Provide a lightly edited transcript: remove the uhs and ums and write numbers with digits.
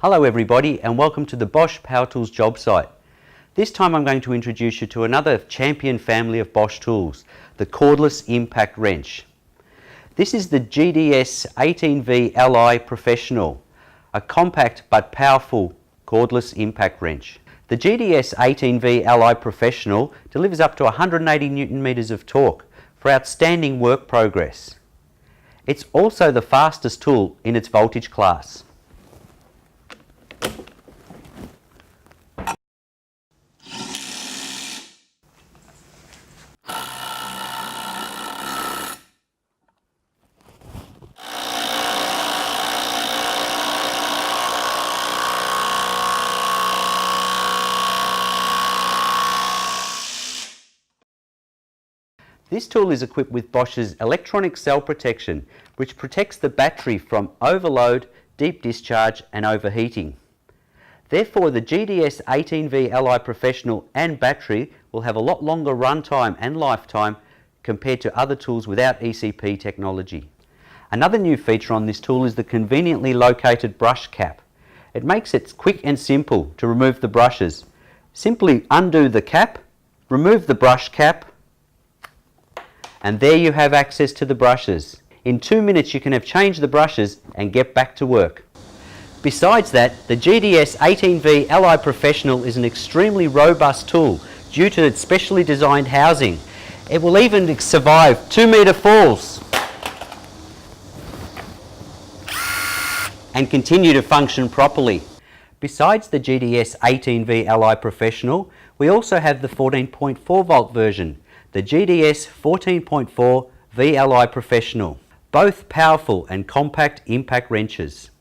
Hello everybody and welcome to the Bosch Power Tools job site. This time I'm going to introduce you to another champion family of Bosch tools, the Cordless Impact Wrench. This is the GDS 18V Li Professional, a compact but powerful cordless impact wrench. The GDS 18V Li Professional delivers up to 180 Newton meters of torque for outstanding work progress. It's also the fastest tool in its voltage class. This tool is equipped with Bosch's Electronic Cell Protection, which protects the battery from overload, deep discharge and overheating. Therefore, the GDS 18V Li Professional and battery will have a lot longer runtime and lifetime compared to other tools without ECP technology. Another new feature on this tool is the conveniently located brush cap. It makes it quick and simple to remove the brushes. Simply undo the cap, remove the brush cap, and there you have access to the brushes. In 2 minutes you can have changed the brushes and get back to work. Besides that, the GDS 18V Li Professional is an extremely robust tool due to its specially designed housing. It will even survive 2-meter falls and continue to function properly. Besides the GDS 18V Li Professional, we also have the 14.4 volt version, the GDS 14.4 VLI Professional, both powerful and compact impact wrenches.